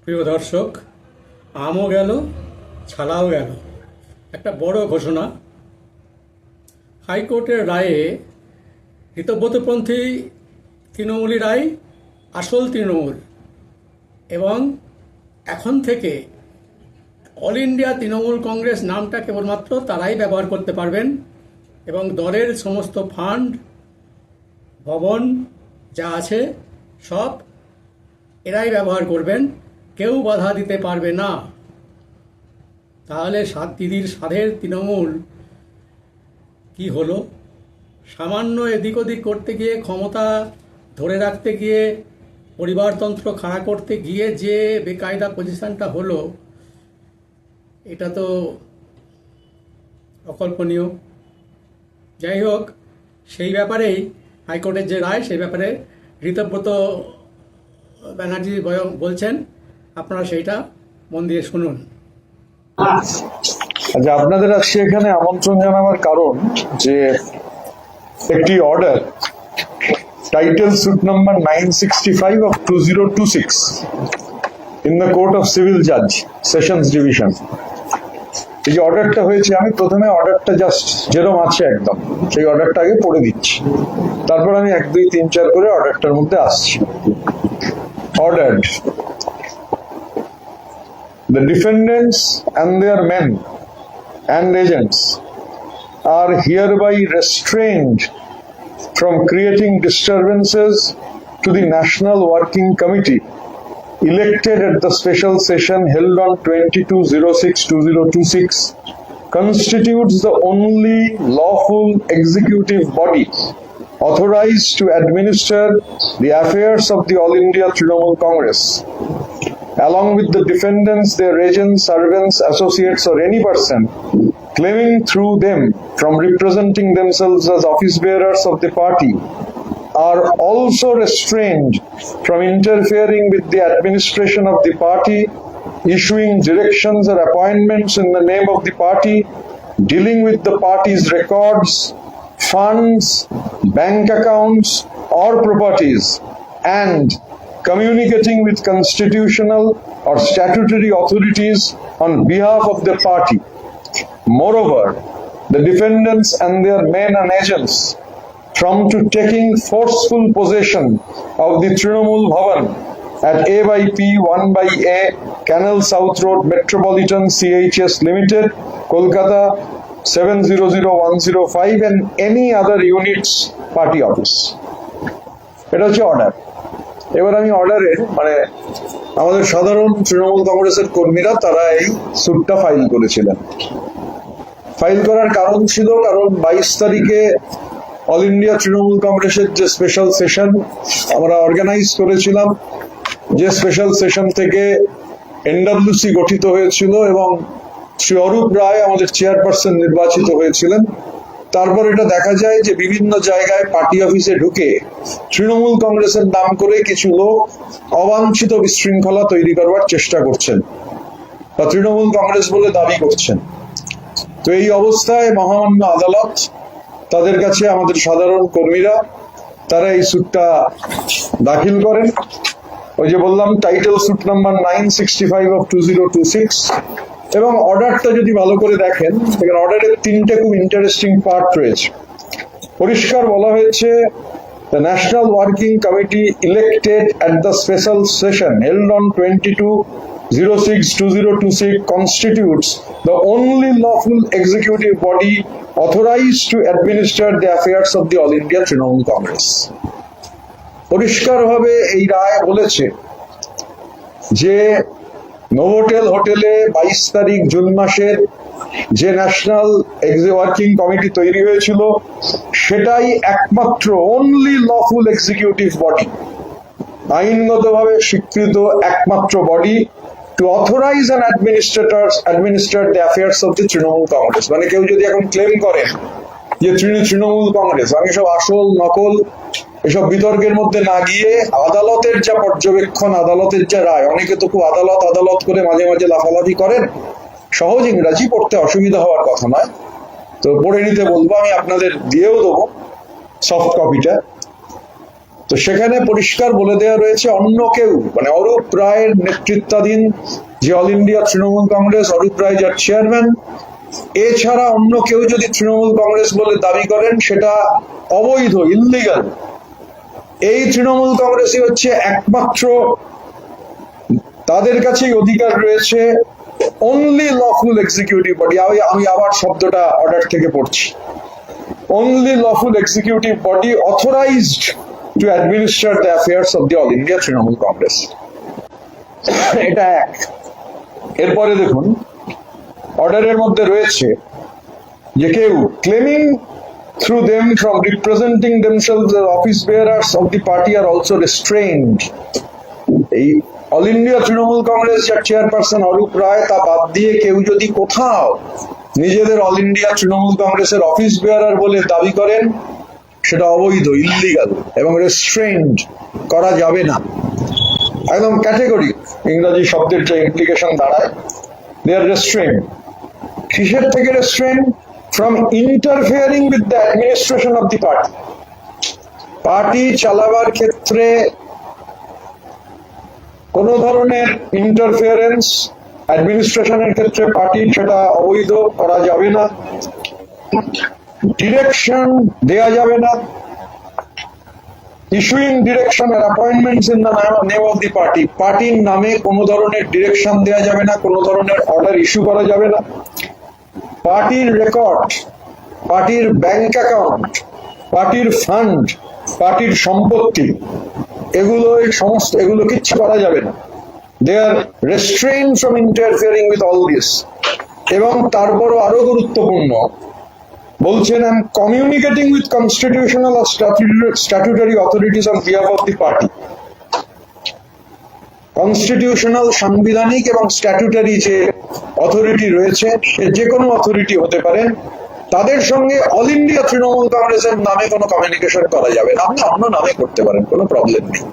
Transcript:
প্রিয় দর্শক, আমও গেল, ছালাও গেল। একটা বড় ঘোষণা। হাইকোর্টের রায়ে হিতব্রতপন্থী তৃণমূলী রায় আসল তৃণমূল, এবং এখন থেকে অল ইন্ডিয়া তৃণমূল কংগ্রেস নামটা কেবলমাত্র তারাই ব্যবহার করতে পারবেন, এবং দলের সমস্ত ফান্ড, ভবন যা আছে সব এরাই ব্যবহার করবেন, কেউ বাধা দিতে পারবে না। তাহলে দিদির সাধের তৃণমূল কি হলো? সামান্য এদিক ওদিক করতে গিয়ে, ক্ষমতা ধরে রাখতে গিয়ে, পরিবারতন্ত্র খাড়া করতে গিয়ে যে বেকায়দা পজিশনটা হলো, এটা তো অকল্পনীয়। যাই হোক, সেই ব্যাপারেই হাইকোর্টের যে রায়, সেই ব্যাপারে ঋতব্রত ব্যানার্জি বলছেন। আপনারা সেইটা মন দিয়ে শুনুন। আচ্ছা, আপনাদের আজকে এখানে আমন্ত্রণ জানাবার কারণ যে একটি order, title suit number 965 of 2026 in the Court of Civil Judge, Sessions Division, এই যে অর্ডারটা হয়েছে, আমি প্রথমে অর্ডারটা জাস্ট যেরকম আছে একদম সেই অর্ডারটা আগে পড়ে দিচ্ছি, তারপর আমি 1, 2, 3, 4 করে অর্ডারটার মধ্যে আসছি। Ordered, the defendants and their men and agents are hereby restrained from creating disturbances to the National Working Committee elected at the special session held on 22/06/2026, constitutes the only lawful executive body authorized to administer the affairs of the All India Trinamool Congress. Along with the defendants, their agents, servants, associates, or any person claiming through them from representing themselves as office bearers of the party, are also restrained from interfering with the administration of the party, issuing directions or appointments in the name of the party, dealing with the party's records, funds, bank accounts, or properties, and communicating with constitutional or statutory authorities on behalf of the party. Moreover, the defendants and their men and agents from to taking forceful possession of the Trinamool Bhavan at A by P 1/A Canal South Road Metropolitan CHS Limited, Kolkata 700105, and any other units party office. এটা হচ্ছে order. এবার আমি অর্ডারের আমাদের সাধারণ তৃণমূল কংগ্রেসের কর্মীরা তারা এই স্যুটটা ফাইল করেছিলেন। ফাইল করার কারণ ছিল, কারণ 22 তারিখে অল ইন্ডিয়া তৃণমূল কংগ্রেসের যে স্পেশাল সেশন আমরা অর্গানাইজ করেছিলাম, যে স্পেশাল সেশন থেকে এনডব্লিউসি গঠিত হয়েছিল এবং শ্রী অরূপ রায় আমাদের চেয়ারপারসন নির্বাচিত হয়েছিলেন। তারপর এটা দেখা যায় যে বিভিন্ন জায়গায় পার্টি অফিসে ঢুকে তৃণমূল কংগ্রেসের নাম করে কিছু লোক অবাঞ্ছিত বিশৃঙ্খলা তৈরি করবার চেষ্টা করছেন বা তৃণমূল কংগ্রেস বলে দাবি করছেন। তো এই অবস্থায় মহামান্য আদালত তাদের কাছে আমাদের সাধারণ কর্মীরা তারা এই স্যুটটা দাখিল করেন। ওই যে বললাম, টাইটেল স্যুট নাম্বার 965 of 2026, এবং অর্ডারটা যদি ভালো করে দেখেন, এখানে অর্ডারের 3টে খুব ইন্টারেস্টিং পার্ট রয়েছে। পরিষ্কার বলা হয়েছে, the National Working Committee elected at the special session held on 22/06/2026 constitutes the only lawful executive body authorized to administer the affairs of the All India Trinamool Congress. পরিষ্কারভাবে এই রায় বলেছে যে নোভোটেল হোটেলে 22 তারিখ জুন মাসের যে ন্যাশনাল ওয়ার্কিং কমিটি তৈরি হয়েছিল, সেটাই একমাত্র অনলি লফুল এক্সিকিউটিভ বডি, আইনগতভাবে স্বীকৃত একমাত্র body to authorise and administrate the affairs of the Trinamool Congress. মানে কেউ যদি এখন ক্লেম করে যে তৃণমূল কংগ্রেস, আমি সব আসল নকল এসব বিতর্কের মধ্যে না গিয়ে আদালতের যা পর্যবেক্ষণ, আদালতের যা রায়, অনেকে তো খুব আদালত করে মাঝে মাঝে লাফালাফি করেন, সহজ ইংরাজি পড়তে অসুবিধা হওয়ার কথা নয়, তো পড়ে নিতে বলবো, আমি আপনাদের দিয়েও দেবো সফট কপিটা। তো সেখানে পরিষ্কার বলে দেওয়া রয়েছে অন্য কেউ, মানে অরূপ রায়ের নেতৃত্বাধীন যে অল ইন্ডিয়া তৃণমূল কংগ্রেস, অরূপ রায় যার চেয়ারম্যান, এছাড়া অন্য কেউ যদি তৃণমূল কংগ্রেস বলে দাবি করেন সেটা অবৈধ, ইললিগাল। এই তৃণমূল কংগ্রেসই হচ্ছে একমাত্র, তাদের কাছেই অধিকার রয়েছে only lawful executive body, আমি আবার শব্দটা অর্ডার থেকে পড়ছি, only lawful executive body authorized to administer the affairs of the All India Trinamool Congress. এটা এক। এরপরে দেখুন অর্ডারের মধ্যে রয়েছে যে কেউ claiming through them from representing themselves as office bearers of the party are also restrained. এই অল ইন্ডিয়া তৃণমূল কংগ্রেস যার চেয়ারপারসন অরূপ রায়, তা বাদ দিয়ে কেউ যদি কোথাও নিজেদের অল ইন্ডিয়া তৃণমূল কংগ্রেসের অফিস বেয়ারার বলে দাবি করেন সেটা অবৈধ, ইললিগাল এবং রেস্ট্রেইনড করা যাবে না। একদম ক্যাটেগরিক ইংরেজি শব্দের যে ইমপ্লিকেশন দাঁড়ায়, দে আর রেস্ট্রেইনড। কিসের থেকে restrained? From interfering with the administration of the party. Party চালাবার ক্ষেত্রে কোন ধরনের ইন্টারফিয়ারেন্স অ্যাডমিনিস্ট্রেশনের ক্ষেত্রে পার্টির, সেটা অবৈধ, করা যাবে না। ডিরেকশন দেয়া যাবে না, ইস্যুইং ডিরেকশন আর appointments in the name of the party, পার্টির নামে কোনো ধরনের ডিরেকশন দেয়া যাবে না, কোনো ধরনের অর্ডার ইস্যু করা যাবে না। পার্টির রেকর্ড, পার্টির ব্যাংক অ্যাকাউন্ট, পার্টির ফান্ড, পার্টির সম্পত্তি, এগুলো কিচ্ছু করা যাবে না। They are restrained from interfering with all this. এবং তারপরও আরো গুরুত্বপূর্ণ বলছেন, I am communicating with constitutional or statutory authorities on behalf of the party. Constitutional, সাংবিধানিক এবং স্ট্যাটুটরি যে অথরিটি রয়েছে, যে কোনো অথরিটি হতে পারে, তাদের সঙ্গে অল ইন্ডিয়া তৃণমূল কংগ্রেসের নামে কোনো কমিউনিকেশন করা যাবে না। আপনি অন্য নামে করতে পারেন, কোনো প্রবলেম নেই।